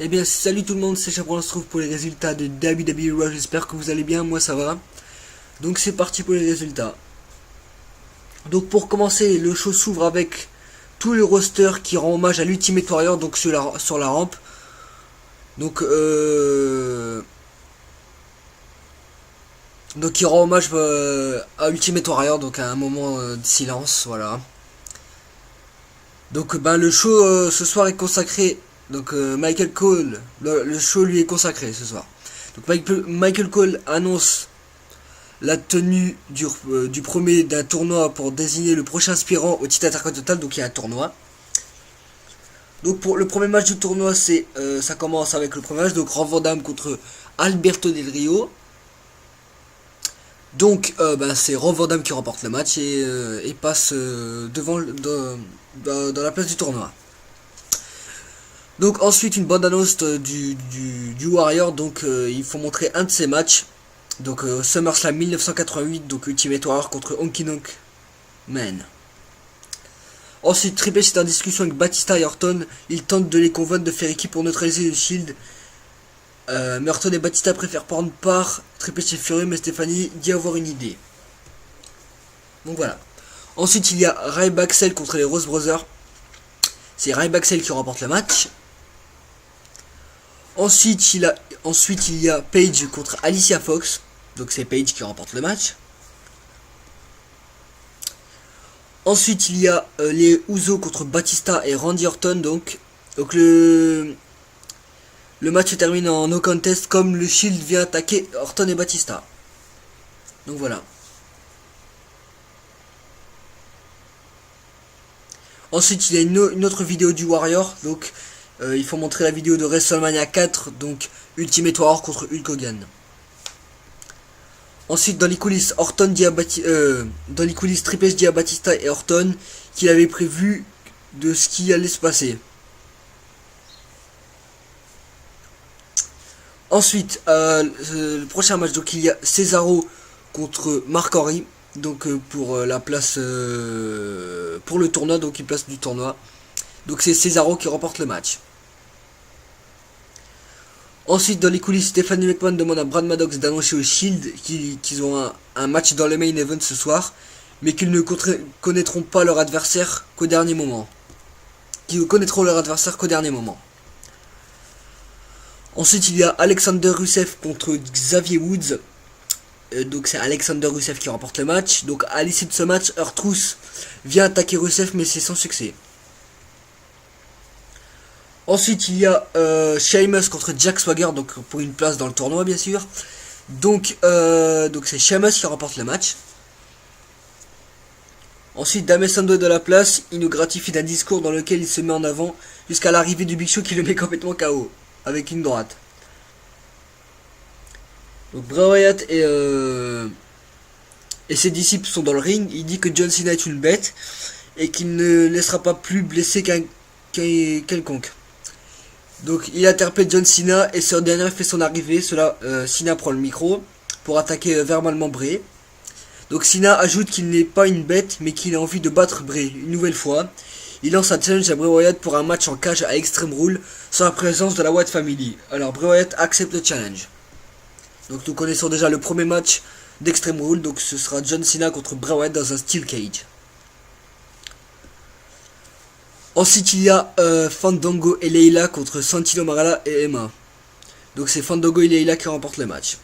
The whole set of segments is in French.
Eh bien salut tout le monde, c'est Chaperon, on se trouve pour les résultats de WWE Raw, j'espère que vous allez bien, moi ça va. Donc c'est parti pour les résultats. Donc pour commencer, le show s'ouvre avec tout le roster qui rend hommage à l'Ultimate Warrior, donc sur la rampe. Donc donc il rend hommage à Ultimate Warrior, donc à un moment de silence, voilà. Donc le show ce soir est consacré, donc Michael Cole, le show lui est consacré ce soir. Donc Michael Cole annonce la tenue du premier d'un tournoi pour désigner le prochain aspirant au titre intercontinental, donc il y a un tournoi. Donc pour le premier match du tournoi, ça commence avec le premier match, donc Rob Van Dam contre Alberto Del Rio. Donc c'est Rob Van Dam qui remporte le match et passe dans la place du tournoi. Donc ensuite une bande annonce du Warrior, donc il faut montrer un de ses matchs. Donc SummerSlam 1988, donc Ultimate Warrior contre Honky Tonk Man. Ensuite Triple H est en discussion avec Batista et Orton, il tente de les convaincre de faire équipe pour neutraliser le Shield. Mais Orton et Batista préfèrent prendre part. Triple H est furieux, mais Stephanie dit avoir une idée. Donc voilà. Ensuite il y a Ryback contre les Rose Brothers. C'est Ryback qui remporte le match. Ensuite il y a Paige contre Alicia Fox. Donc c'est Paige qui remporte le match. Ensuite il y a les Usos contre Batista et Randy Orton. Donc le match se termine en no contest comme le Shield vient attaquer Orton et Batista. Donc voilà. Ensuite il y a une autre vidéo du Warrior. Donc il faut montrer la vidéo de WrestleMania 4. Donc Ultimate Warrior contre Hulk Hogan. Ensuite dans les coulisses Triple H dit à Batista et Orton qu'il avait prévu de ce qui allait se passer. Ensuite le prochain match, donc il y a Cesaro contre Mark Henry, donc pour la place pour le tournoi, donc une place du tournoi. Donc c'est Cesaro qui remporte le match. Ensuite, dans les coulisses, Stephanie McMahon demande à Brad Maddox d'annoncer au Shield qu'ils ont un match dans le main event ce soir, mais qu'ils ne connaîtront pas leur adversaire qu'au dernier moment. Ensuite, il y a Alexander Rusev contre Xavier Woods. Donc c'est Alexander Rusev qui remporte le match. Donc à l'issue de ce match, R-Truth vient attaquer Rusev, mais c'est sans succès. Ensuite il y a Sheamus contre Jack Swagger, donc pour une place dans le tournoi bien sûr. Donc c'est Sheamus qui remporte le match. Ensuite Dame Sandow de la place, il nous gratifie d'un discours dans lequel il se met en avant jusqu'à l'arrivée du Big Show qui le met complètement KO avec une droite. Donc Bray Wyatt et ses disciples sont dans le ring. Il dit que John Cena est une bête et qu'il ne laissera pas plus blessé quelconque. Donc il interpelle John Cena et ce dernier fait son arrivée. Cena prend le micro pour attaquer verbalement Bray. Donc Cena ajoute qu'il n'est pas une bête mais qu'il a envie de battre Bray une nouvelle fois. Il lance un challenge à Bray Wyatt pour un match en cage à Extreme Rules sans la présence de la Wyatt Family. Alors Bray Wyatt accepte le challenge. Donc nous connaissons déjà le premier match d'Extreme Rules, donc ce sera John Cena contre Bray Wyatt dans un Steel Cage. Ensuite il y a Fandango et Leila contre Santino Marella et Emma. Donc c'est Fandango et Leila qui remportent le match.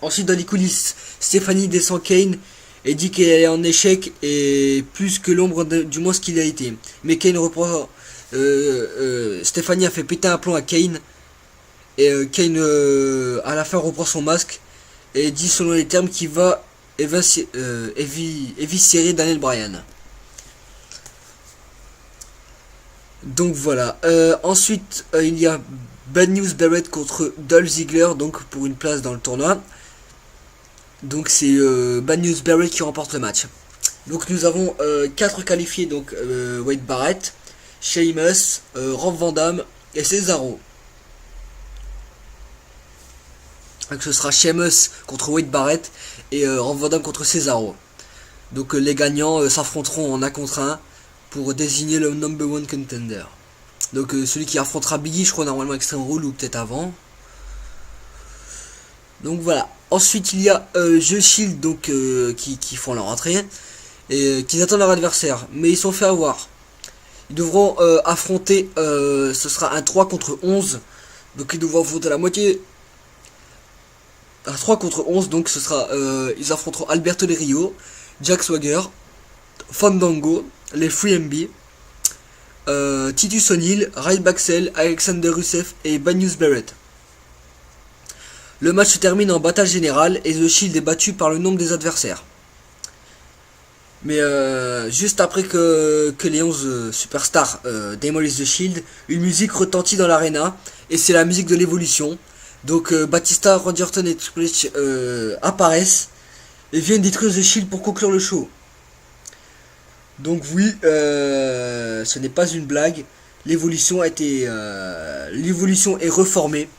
Ensuite dans les coulisses, Stephanie descend Kane et dit qu'elle est en échec et plus que l'ombre du monstre qu'il a été. Mais Kane reprend. Stephanie a fait péter un plomb à Kane. Et Kane à la fin reprend son masque et dit selon les termes qu'il va éviscérer Daniel Bryan. Donc voilà. Ensuite il y a Bad News Barrett contre Dolph Ziggler, donc pour une place dans le tournoi. Donc c'est Bad News Barrett qui remporte le match. Donc nous avons 4 qualifiés, donc Wade Barrett, Sheamus, Rob Van Dam et Cesaro. Donc ce sera Sheamus contre Wade Barrett et Rob Van Dam contre Cesaro. Donc les gagnants s'affronteront en 1 contre 1 pour désigner le number one contender. Donc celui qui affrontera Biggie, je crois normalement Extreme Rule ou peut-être avant. Donc voilà. Ensuite il y a The Shield donc qui font leur entrée et qui attendent leur adversaire, mais ils sont fait avoir. Ils devront affronter, ce sera un 3 contre 11. Donc ils devront affronter la moitié. Un 3 contre 11, donc ce sera ils affronteront Alberto Del Rio, Jack Swagger, Fandango, les Free MB, Titus O'Neil, Ray Baxel, Alexander Rusev et Banyus Barrett. Le match se termine en bataille générale et The Shield est battu par le nombre des adversaires. Mais juste après que les 11 superstars démolissent The Shield, une musique retentit dans l'arena et c'est la musique de l'évolution. Donc Batista, Randy Orton et Triple H apparaissent et viennent détruire The Shield pour conclure le show. Donc oui, ce n'est pas une blague. L'évolution est reformée.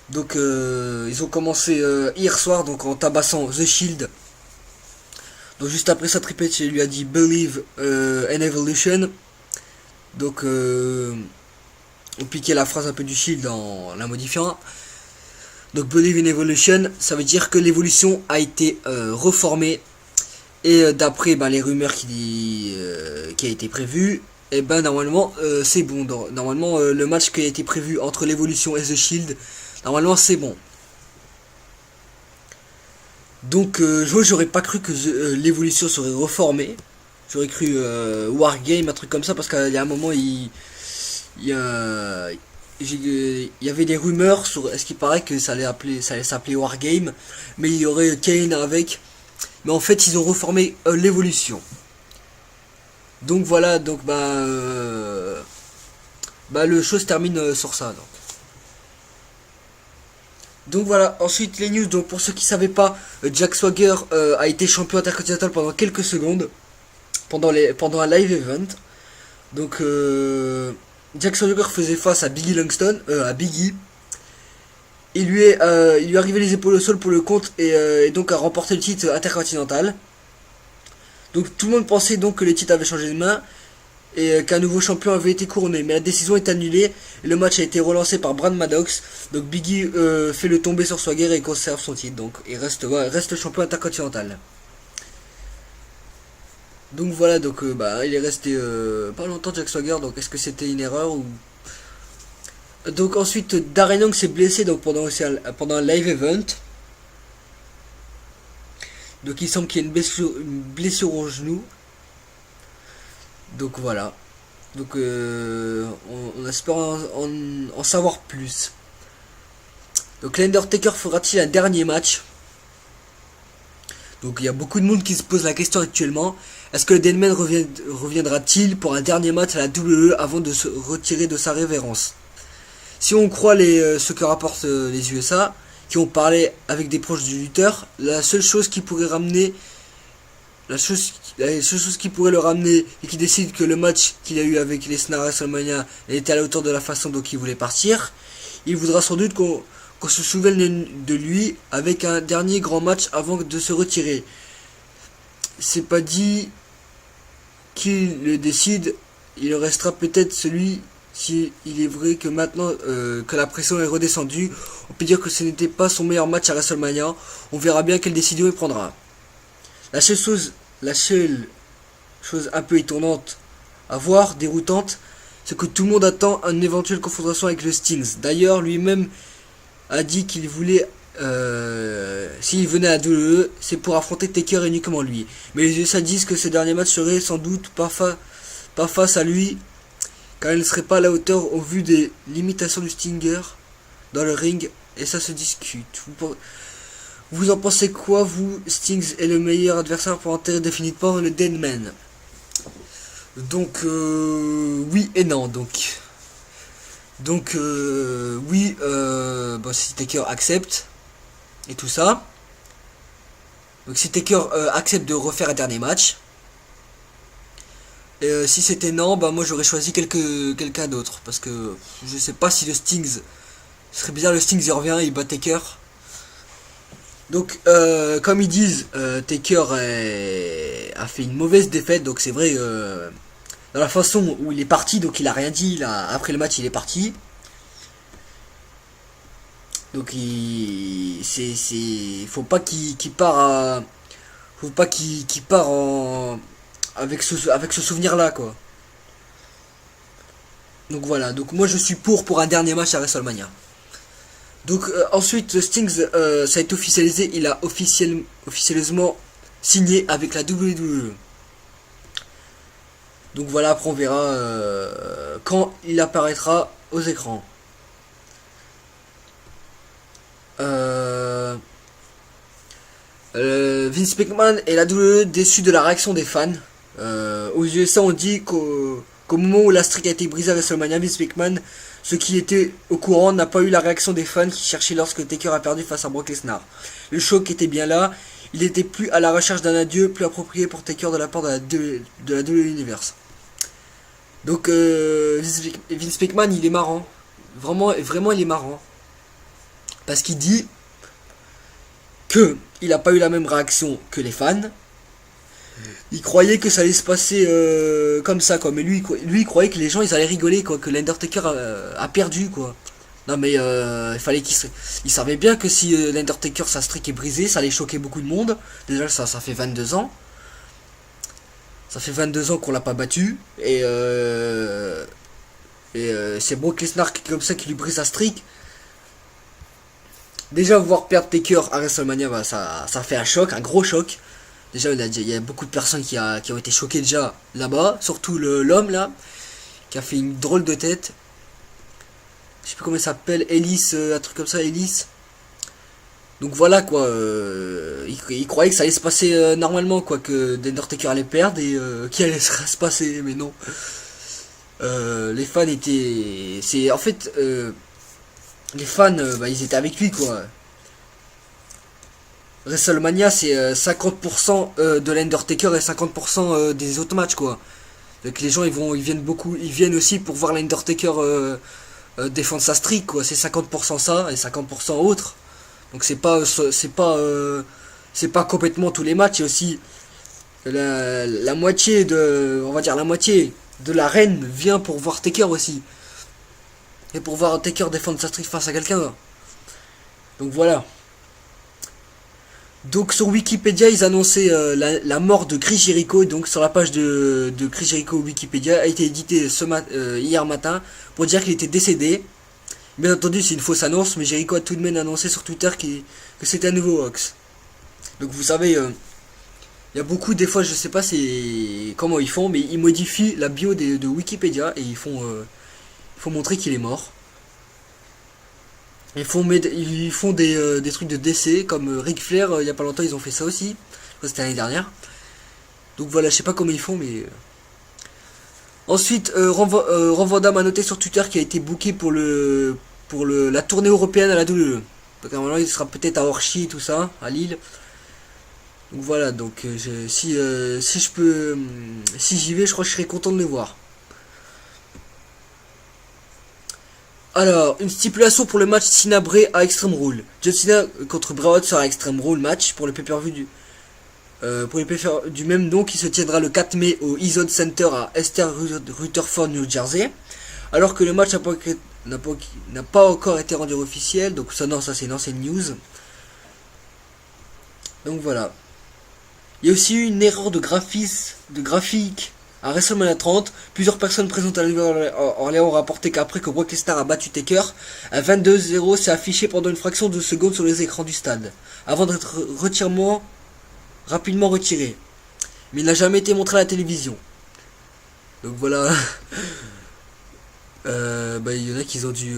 Donc ils ont commencé hier soir donc en tabassant The Shield. Donc juste après ça, Triple H lui a dit Believe in Evolution. Donc on piquait la phrase un peu du Shield en la modifiant. Donc Believe in Evolution, ça veut dire que l'évolution a été reformée. Et d'après les rumeurs qui a été prévu, et normalement c'est bon. Normalement le match qui a été prévu entre l'évolution et The Shield, normalement c'est bon. Donc j'aurais pas cru que l'évolution serait reformée. J'aurais cru Wargame, un truc comme ça, parce qu'il y a un moment il y avait des rumeurs sur est-ce qu'il paraît que ça allait s'appeler Wargame, mais il y aurait Kane avec. Mais en fait ils ont reformé l'évolution. Donc voilà, donc le show se termine sur ça. Donc voilà, ensuite les news. Donc pour ceux qui savaient pas, Jack Swagger a été champion intercontinental pendant quelques secondes pendant un live event. Donc Jack Swagger faisait face à Biggie Langston, à Biggie. Il lui est arrivé les épaules au sol pour le compte et donc a remporté le titre intercontinental. Donc tout le monde pensait donc que les titres avaient changé de main et qu'un nouveau champion avait été couronné, mais la décision est annulée et le match a été relancé par Brad Maddox. Donc Biggie fait le tomber sur Swagger et conserve son titre, donc il reste champion intercontinental. Donc voilà, donc il est resté pas longtemps Jack Swagger. Donc est-ce que c'était une erreur ou... Donc ensuite Darren Young s'est blessé donc pendant un live event. Donc il semble qu'il y ait une blessure au genou. Donc voilà. Donc on espère en savoir plus. Donc l'Undertaker fera-t-il un dernier match? Donc il y a beaucoup de monde qui se pose la question actuellement. Est-ce que le Deadman reviendra-t-il pour un dernier match à la WWE avant de se retirer de sa révérence? Si on croit ce que rapportent les USA, qui ont parlé avec des proches du lutteur, la seule chose qui pourrait le ramener et qui décide que le match qu'il a eu avec les Lesnar à WrestleMania était à la hauteur de la façon dont il voulait partir, il voudra sans doute qu'on se souvienne de lui avec un dernier grand match avant de se retirer. C'est pas dit qu'il le décide, il restera peut-être celui. Si il est vrai que maintenant que la pression est redescendue, on peut dire que ce n'était pas son meilleur match à WrestleMania. On verra bien quelle décision il prendra. La seule chose un peu étonnante à voir, déroutante, c'est que tout le monde attend une éventuelle confrontation avec le Stings. D'ailleurs, lui-même a dit qu'il voulait, s'il venait à WWE, c'est pour affronter Taker et uniquement lui. Mais les USA disent que ce dernier match serait sans doute pas face à lui, car il ne serait pas à la hauteur au vu des limitations du Stinger dans le ring, et ça se discute. Vous en pensez quoi, vous? Stings est le meilleur adversaire pour enterrer définitivement le Deadman. Donc oui et non. Donc oui, si Taker accepte et tout ça. Donc si Taker accepte de refaire un dernier match. Et si c'était non, moi j'aurais choisi quelqu'un d'autre. Parce que je sais pas si le Stings... Ce serait bizarre, le Stings il revient, il bat Taker. Donc comme ils disent, Taker a fait une mauvaise défaite. Donc c'est vrai, dans la façon où il est parti, donc il a rien dit, après le match il est parti. Donc faut pas qu'il part faut pas qu'il part avec ce souvenir là quoi. Donc voilà, donc moi je suis pour un dernier match à WrestleMania. Donc ensuite Sting ça a été officialisé, il a officiellement signé avec la WWE. Donc voilà, après on verra quand il apparaîtra aux écrans. Vince McMahon et la WWE déçus de la réaction des fans. Aux USA, on dit qu'au moment où la streak a été brisée à WrestleMania, Vince McMahon, ceux qui étaient au courant, n'a pas eu la réaction des fans qui cherchaient lorsque Taker a perdu face à Brock Lesnar. Le choc était bien là. Il n'était plus à la recherche d'un adieu plus approprié pour Taker de la part de la WWE Universe. Donc Vince McMahon, il est marrant. Vraiment, il est marrant. Parce qu'il dit que il n'a pas eu la même réaction que les fans. Il croyait que ça allait se passer comme ça, quoi. Mais lui, il croyait que les gens, ils allaient rigoler, quoi. Que l'Undertaker a perdu, quoi. Non, mais il fallait il savait bien que si l'Undertaker, sa streak est brisée, ça allait choquer beaucoup de monde. Déjà, ça fait 22 ans. Ça fait 22 ans qu'on l'a pas battu. Et c'est Brock Lesnar comme ça qui lui brise sa streak. Déjà, voir perdre Taker à WrestleMania, bah, ça fait un choc, un gros choc. Déjà, il y a beaucoup de personnes qui ont été choquées déjà là-bas. Surtout l'homme là, qui a fait une drôle de tête. Je sais plus comment il s'appelle, Ellis, un truc comme ça, Ellis. Donc voilà quoi, il croyait que ça allait se passer normalement, quoi, que Undertaker allait perdre et qu'il allait se passer, mais non. Les fans étaient... En fait, les fans, bah, ils étaient avec lui, quoi. WrestleMania, c'est 50% de l'Undertaker et 50% des autres matchs, quoi. Donc les gens, ils viennent aussi pour voir l'Undertaker défendre sa streak, quoi. C'est 50% ça et 50% autre. Donc c'est pas complètement tous les matchs. Il y a aussi la moitié on va dire la moitié de l'arène vient pour voir Taker aussi. Et pour voir Taker défendre sa streak face à quelqu'un. Donc voilà. Donc sur Wikipédia, ils annonçaient la mort de Chris Jericho. Donc sur la page de Chris Jericho Wikipédia a été édité hier matin pour dire qu'il était décédé. Bien entendu, c'est une fausse annonce, mais Jericho a tout de même annoncé sur Twitter que c'était un nouveau hoax. Donc vous savez, il y a beaucoup, des fois, je sais pas comment ils font, mais ils modifient la bio de Wikipédia et ils font montrer qu'il est mort. Ils font des trucs de décès, comme Ric Flair, il y a pas longtemps, ils ont fait ça aussi. C'était l'année dernière. Donc voilà, je sais pas comment ils font, mais... Ensuite, Ron Van Dam a noté sur Twitter qu'il a été booké pour la tournée européenne à la WWE. Donc normalement, il sera peut-être à Orchy, tout ça, à Lille. Donc voilà, donc si j'y vais, je crois que je serais content de le voir. Alors, une stipulation pour le match Cena Bray à Extreme Rule. John Cena contre Bray Wyatt sera Extreme Rule match pour le pay-per-view du même nom qui se tiendra le 4 mai au Izod Center à Esther Rutherford, New Jersey. Alors que le match n'a pas encore été rendu officiel. Donc ça c'est une ancienne news. Donc voilà. Il y a aussi eu une erreur de graphique à WrestleMania 30. Plusieurs personnes présentes à Orléans ont rapporté qu'après que Brock Lesnar a battu Taker, un 22-0 s'est affiché pendant une fraction de seconde sur les écrans du stade, avant d'être rapidement retiré. Mais il n'a jamais été montré à la télévision. Donc voilà. Il y en a qui ont dû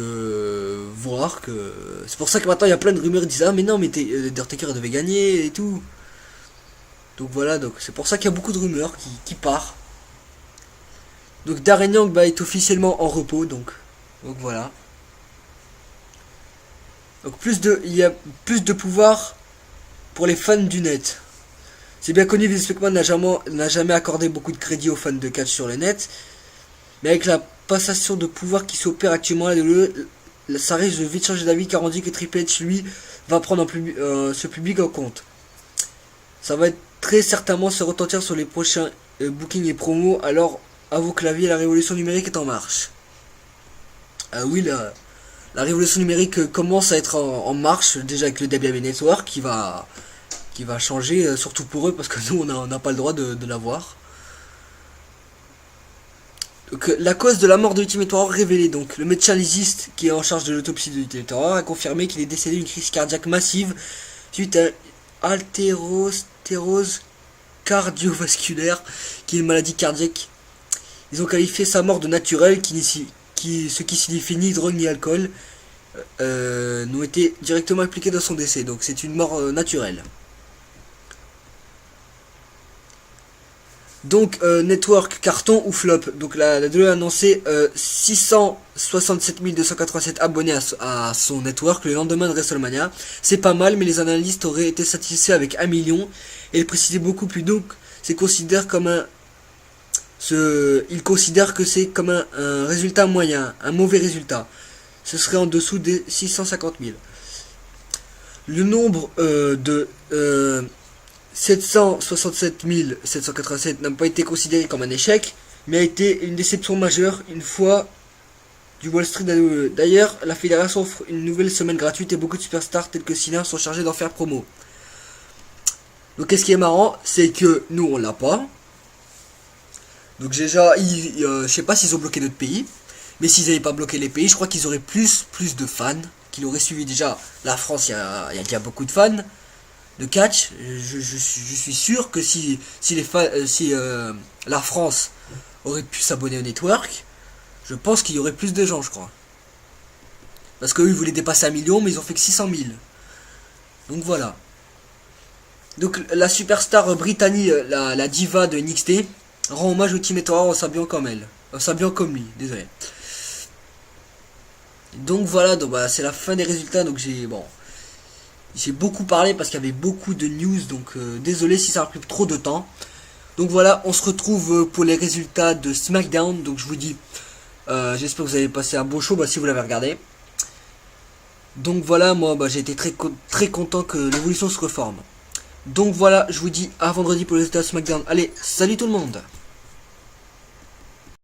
voir que... C'est pour ça que maintenant il y a plein de rumeurs qui disent « Ah mais non, mais Undertaker devait gagner et tout ». Donc voilà, donc c'est pour ça qu'il y a beaucoup de rumeurs qui partent. Donc Darren Young est officiellement en repos, donc voilà. Donc il y a plus de pouvoir pour les fans du net. C'est bien connu, Vince McMahon n'a jamais accordé beaucoup de crédit aux fans de catch sur le net. Mais avec la passation de pouvoir qui s'opère actuellement, ça risque de vite changer d'avis car on dit que Triple H, lui, va prendre ce public en compte. Ça va très certainement se retentir sur les prochains bookings et promos, alors à vos claviers, la révolution numérique est en marche. Oui, la révolution numérique commence à être en marche, déjà avec le DBM Network qui va changer, surtout pour eux, parce que nous on n'a pas le droit de l'avoir. Donc, la cause de la mort de Ultimate Warrior révélée. Donc, le médecin légiste qui est en charge de l'autopsie de Ultimate Warrior a confirmé qu'il est décédé d'une crise cardiaque massive suite à haltérosclérose cardiovasculaire, qui est une maladie cardiaque. Ils ont qualifié sa mort de naturelle, ce qui signifie ni drogue ni alcool, n'ont été directement impliqués dans son décès. Donc, c'est une mort naturelle. Donc Network carton ou flop. Donc la DE a annoncé 667 287 abonnés à son network le lendemain de WrestleMania. C'est pas mal, mais les analystes auraient été satisfaits avec 1 million. Et il précisait beaucoup plus. Donc il considère que c'est comme un résultat moyen, un mauvais résultat. Ce serait en dessous des 650 000. Le nombre de 767 787 n'a pas été considéré comme un échec, mais a été une déception majeure une fois du Wall Street. D'ailleurs, la fédération offre une nouvelle semaine gratuite et beaucoup de superstars tels que Cena sont chargés d'en faire promo. Donc, qu'est-ce qui est marrant, c'est que nous on l'a pas. Donc déjà, je sais pas s'ils ont bloqué d'autres pays, mais s'ils n'avaient pas bloqué les pays, je crois qu'ils auraient plus de fans, qu'ils auraient suivi déjà la France. Il y a déjà beaucoup de fans de catch. Je suis sûr que si la France aurait pu s'abonner au network, je pense qu'il y aurait plus de gens, je crois. Parce qu'eux, ils voulaient dépasser 1 million, mais ils ont fait que 600 000. Donc voilà. Donc la superstar Brittany, la diva de NXT, rend hommage au Ultimate Warrior en s'habillant comme elle. En s'habillant comme lui, désolé. Donc voilà, donc, c'est la fin des résultats. Donc j'ai beaucoup parlé parce qu'il y avait beaucoup de news, donc désolé si ça a pris trop de temps. Donc voilà, on se retrouve pour les résultats de SmackDown. Donc je vous dis, j'espère que vous avez passé un beau show, si vous l'avez regardé. Donc voilà, moi j'ai été très content que l'évolution se reforme. Donc voilà, je vous dis à vendredi pour les résultats de SmackDown. Allez, salut tout le monde!